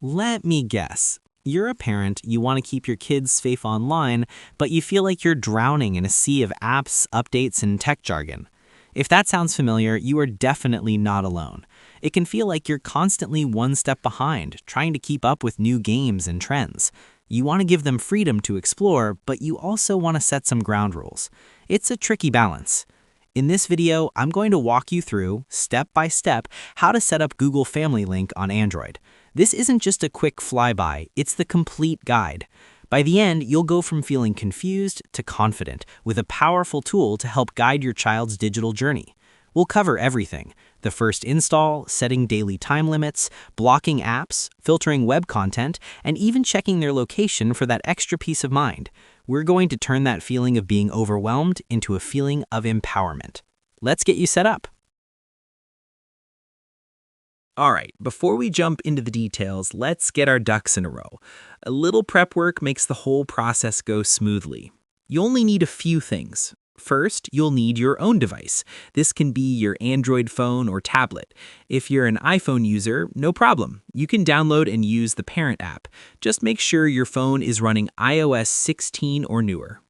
Let me guess. You're a parent, you want to keep your kids safe online, but you feel like you're drowning in a sea of apps, updates, and tech jargon. If that sounds familiar, you are definitely not alone. It can feel like you're constantly one step behind, trying to keep up with new games and trends. You want to give them freedom to explore, but you also want to set some ground rules. It's a tricky balance. In this video, I'm going to walk you through, step by step, how to set up Google Family Link on Android. This isn't just a quick flyby, it's the complete guide. By the end, you'll go from feeling confused to confident, with a powerful tool to help guide your child's digital journey. We'll cover everything: the first install, setting daily time limits, blocking apps, filtering web content, and even checking their location for that extra peace of mind. We're going to turn that feeling of being overwhelmed into a feeling of empowerment. Let's get you set up. All right, before we jump into the details, let's get our ducks in a row. A little prep work makes the whole process go smoothly. You only need a few things. First, you'll need your own device. This can be your Android phone or tablet. If you're an iPhone user, no problem. You can download and use the parent app. Just make sure your phone is running iOS 16 or newer.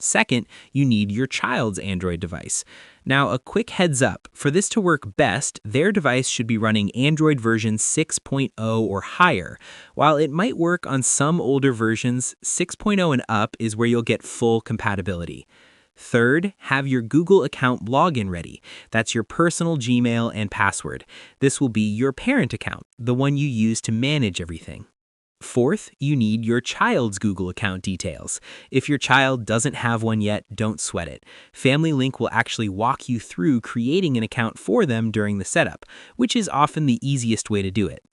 Second, you need your child's Android device. Now, a quick heads up, for this to work best, their device should be running Android version 6.0 or higher. While it might work on some older versions, 6.0 and up is where you'll get full compatibility. Third, have your Google account login ready. That's your personal Gmail and password. This will be your parent account, the one you use to manage everything. Fourth, you need your child's Google account details. If your child doesn't have one yet, don't sweat it. Family Link will actually walk you through creating an account for them during the setup, which is often the easiest way to do it.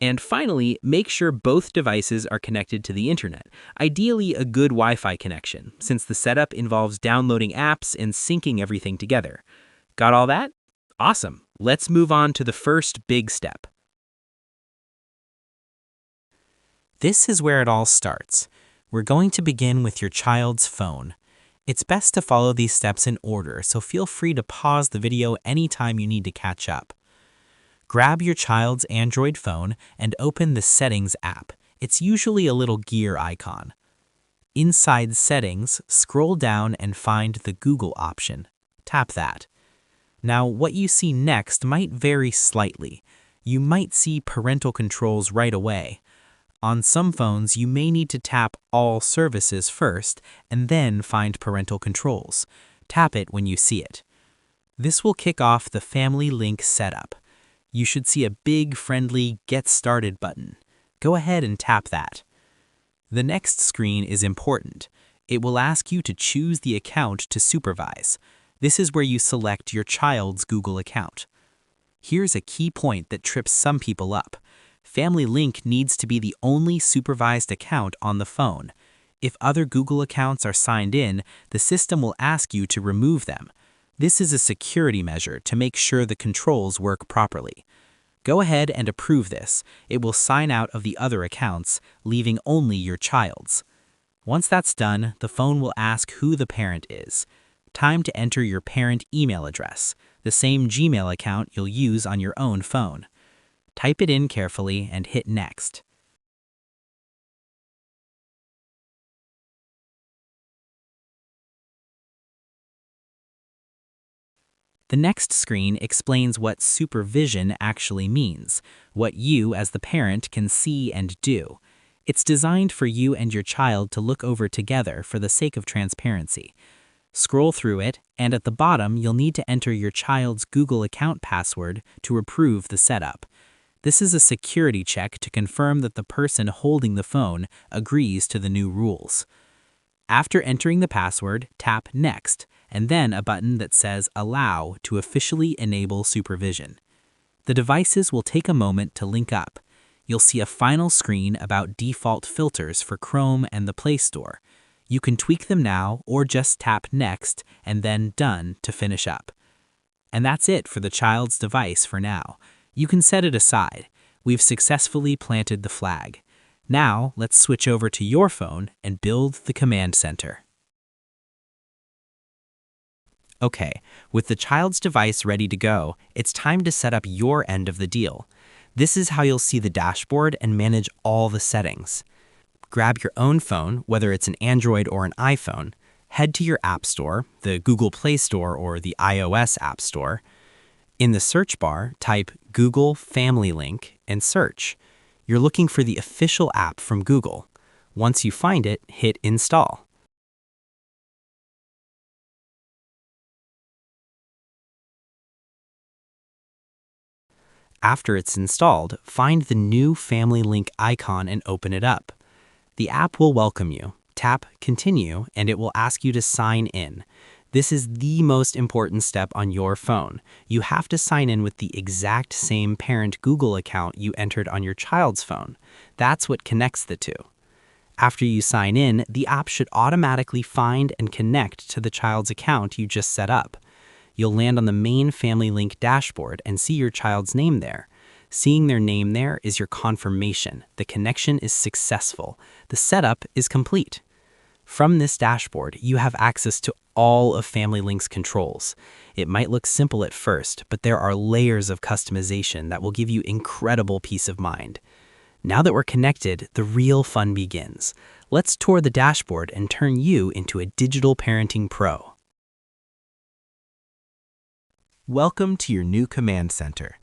And finally, make sure both devices are connected to the internet, ideally a good Wi-Fi connection, since the setup involves downloading apps and syncing everything together. Got all that? Awesome. Let's move on to the first big step. This is where it all starts. We're going to begin with your child's phone. It's best to follow these steps in order, so feel free to pause the video anytime you need to catch up. Grab your child's Android phone and open the Settings app. It's usually a little gear icon. Inside Settings, scroll down and find the Google option. Tap that. Now, what you see next might vary slightly. You might see parental controls right away. On some phones, you may need to tap All Services first and then find Parental Controls. Tap it when you see it. This will kick off the Family Link setup. You should see a big, friendly Get Started button. Go ahead and tap that. The next screen is important. It will ask you to choose the account to supervise. This is where you select your child's Google account. Here's a key point that trips some people up. Family Link needs to be the only supervised account on the phone. If other Google accounts are signed in, the system will ask you to remove them. This is a security measure to make sure the controls work properly. Go ahead and approve this. It will sign out of the other accounts, leaving only your child's. Once that's done, the phone will ask who the parent is. Time to enter your parent email address, the same Gmail account you'll use on your own phone. Type it in carefully and hit Next. The next screen explains what supervision actually means, what you as the parent can see and do. It's designed for you and your child to look over together for the sake of transparency. Scroll through it, and at the bottom you'll need to enter your child's Google account password to approve the setup. This is a security check to confirm that the person holding the phone agrees to the new rules. After entering the password, tap Next, and then a button that says Allow to officially enable supervision. The devices will take a moment to link up. You'll see a final screen about default filters for Chrome and the Play Store. You can tweak them now or just tap Next and then Done to finish up. And that's it for the child's device for now. You can set it aside. We've successfully planted the flag. Now, let's switch over to your phone and build the command center. Okay, with the child's device ready to go, it's time to set up your end of the deal. This is how you'll see the dashboard and manage all the settings. Grab your own phone, whether it's an Android or an iPhone, head to your App Store, the Google Play Store or the iOS App Store. In the search bar, type Google Family Link and search. You're looking for the official app from Google. Once you find it, hit Install. After it's installed, find the new Family Link icon and open it up. The app will welcome you. Tap Continue, and it will ask you to sign in. This is the most important step on your phone. You have to sign in with the exact same parent Google account you entered on your child's phone. That's what connects the two. After you sign in, the app should automatically find and connect to the child's account you just set up. You'll land on the main Family Link dashboard and see your child's name there. Seeing their name there is your confirmation. The connection is successful. The setup is complete. From this dashboard, you have access to all of Family Link's controls. It might look simple at first, but there are layers of customization that will give you incredible peace of mind. Now that we're connected, the real fun begins. Let's tour the dashboard and turn you into a digital parenting pro. Welcome to your new command center.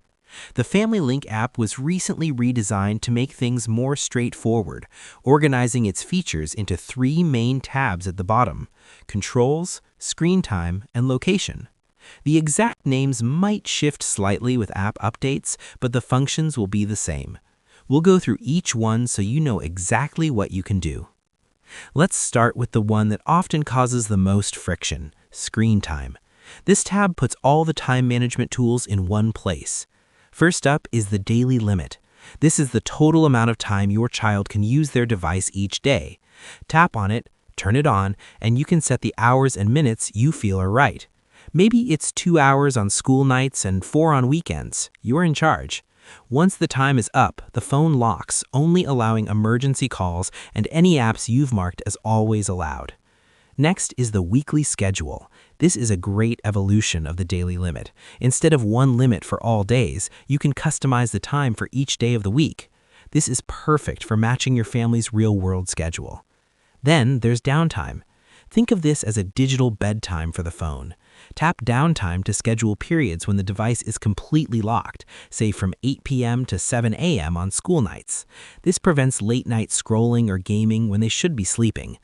The Family Link app was recently redesigned to make things more straightforward, organizing its features into 3 main tabs at the bottom: Controls, Screen Time, and Location. The exact names might shift slightly with app updates, but the functions will be the same. We'll go through each one so you know exactly what you can do. Let's start with the one that often causes the most friction: Screen Time. This tab puts all the time management tools in one place. First up is the daily limit. This is the total amount of time your child can use their device each day. Tap on it, turn it on, and you can set the hours and minutes you feel are right. Maybe it's 2 hours on school nights and 4 on weekends. You're in charge. Once the time is up, the phone locks, only allowing emergency calls and any apps you've marked as always allowed. Next is the weekly schedule. This is a great evolution of the daily limit. Instead of one limit for all days, you can customize the time for each day of the week. This is perfect for matching your family's real-world schedule. Then there's downtime. Think of this as a digital bedtime for the phone. Tap downtime to schedule periods when the device is completely locked, say from 8 p.m. to 7 a.m. on school nights. This prevents late-night scrolling or gaming when they should be sleeping.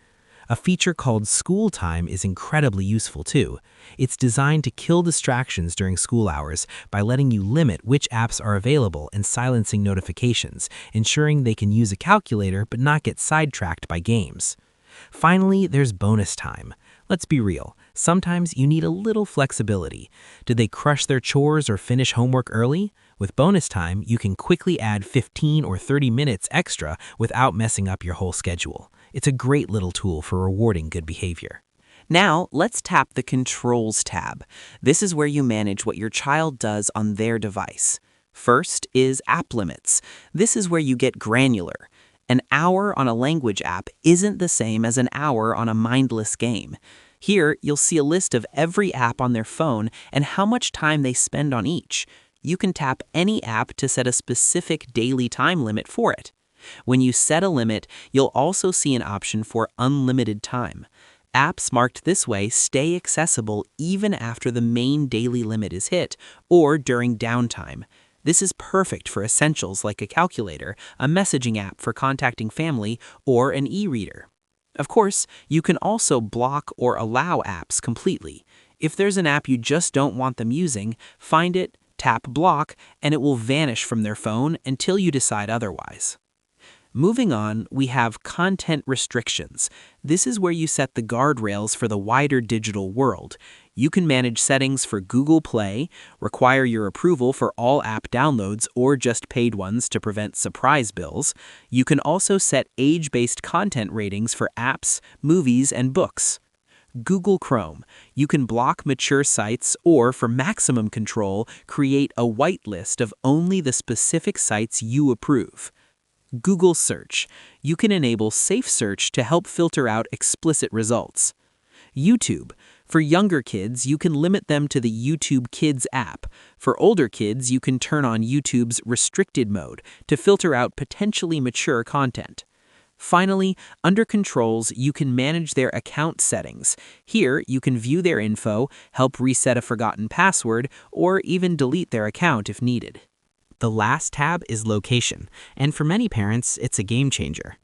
A feature called School Time is incredibly useful too. It's designed to kill distractions during school hours by letting you limit which apps are available and silencing notifications, ensuring they can use a calculator but not get sidetracked by games. Finally, there's bonus time. Let's be real, sometimes you need a little flexibility. Did they crush their chores or finish homework early? With bonus time, you can quickly add 15 or 30 minutes extra without messing up your whole schedule. It's a great little tool for rewarding good behavior. Now, let's tap the Controls tab. This is where you manage what your child does on their device. First is App Limits. This is where you get granular. An hour on a language app isn't the same as an hour on a mindless game. Here, you'll see a list of every app on their phone and how much time they spend on each. You can tap any app to set a specific daily time limit for it. When you set a limit, you'll also see an option for unlimited time. Apps marked this way stay accessible even after the main daily limit is hit or during downtime. This is perfect for essentials like a calculator, a messaging app for contacting family, or an e-reader. Of course, you can also block or allow apps completely. If there's an app you just don't want them using, find it, tap block, and it will vanish from their phone until you decide otherwise. Moving on, we have content restrictions. This is where you set the guardrails for the wider digital world. You can manage settings for Google Play, require your approval for all app downloads or just paid ones to prevent surprise bills. You can also set age-based content ratings for apps, movies, and books. Google Chrome. You can block mature sites or, for maximum control, create a whitelist of only the specific sites you approve. Google Search. You can enable safe search to help filter out explicit results. YouTube. For younger kids, you can limit them to the YouTube Kids app. For older kids, you can turn on YouTube's restricted mode to filter out potentially mature content. Finally, under Controls, you can manage their account settings. Here, you can view their info, help reset a forgotten password, or even delete their account if needed. The last tab is Location, and for many parents, it's a game changer.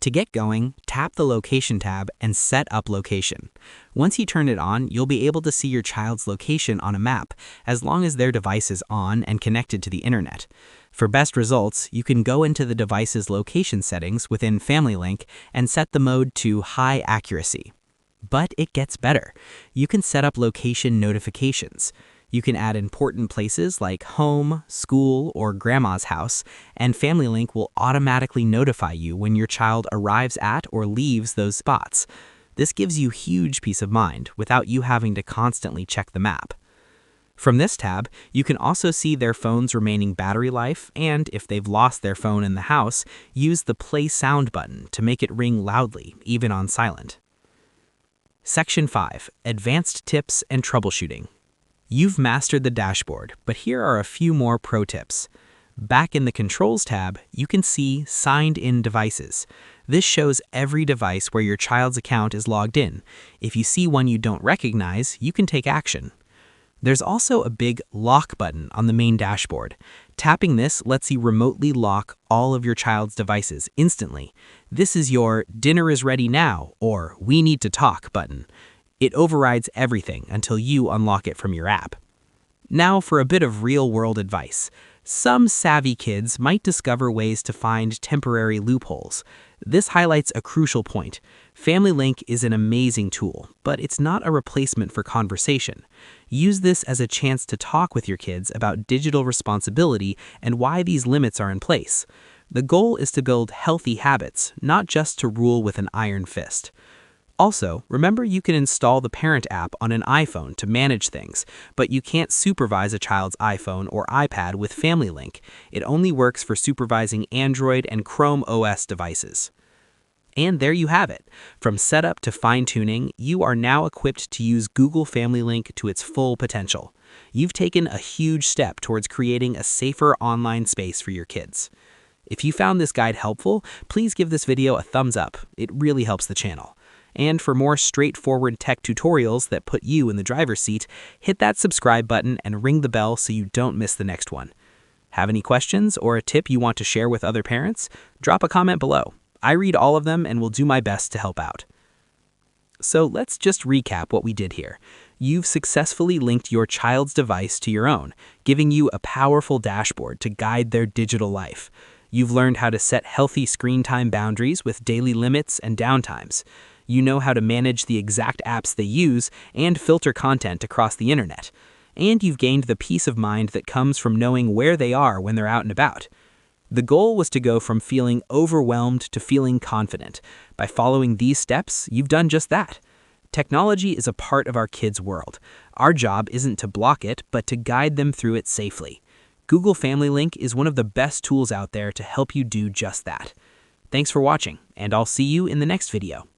To get going, tap the Location tab and set up location. Once you turn it on, you'll be able to see your child's location on a map, as long as their device is on and connected to the internet. For best results, you can go into the device's location settings within Family Link and set the mode to high accuracy. But it gets better. You can set up location notifications. You can add important places like home, school, or grandma's house, and Family Link will automatically notify you when your child arrives at or leaves those spots. This gives you huge peace of mind without you having to constantly check the map. From this tab, you can also see their phone's remaining battery life, and if they've lost their phone in the house, use the Play Sound button to make it ring loudly, even on silent. Section 5. Advanced Tips and Troubleshooting. You've mastered the dashboard, but here are a few more pro tips. Back in the Controls tab, you can see Signed In Devices. This shows every device where your child's account is logged in. If you see one you don't recognize, you can take action. There's also a big Lock button on the main dashboard. Tapping this lets you remotely lock all of your child's devices instantly. This is your "Dinner is ready now" or "We need to talk" button. It overrides everything until you unlock it from your app. Now for a bit of real-world advice. Some savvy kids might discover ways to find temporary loopholes. This highlights a crucial point. Family Link is an amazing tool, but it's not a replacement for conversation. Use this as a chance to talk with your kids about digital responsibility and why these limits are in place. The goal is to build healthy habits, not just to rule with an iron fist. Also, remember you can install the Parent app on an iPhone to manage things, but you can't supervise a child's iPhone or iPad with Family Link. It only works for supervising Android and Chrome OS devices. And there you have it. From setup to fine-tuning, you are now equipped to use Google Family Link to its full potential. You've taken a huge step towards creating a safer online space for your kids. If you found this guide helpful, please give this video a thumbs up. It really helps the channel. And for more straightforward tech tutorials that put you in the driver's seat, hit that subscribe button and ring the bell so you don't miss the next one. Have any questions or a tip you want to share with other parents? Drop a comment below. I read all of them and will do my best to help out. So let's just recap what we did here. You've successfully linked your child's device to your own, giving you a powerful dashboard to guide their digital life. You've learned how to set healthy screen time boundaries with daily limits and downtimes. You know how to manage the exact apps they use and filter content across the internet. And you've gained the peace of mind that comes from knowing where they are when they're out and about. The goal was to go from feeling overwhelmed to feeling confident. By following these steps, you've done just that. Technology is a part of our kids' world. Our job isn't to block it, but to guide them through it safely. Google Family Link is one of the best tools out there to help you do just that. Thanks for watching, and I'll see you in the next video.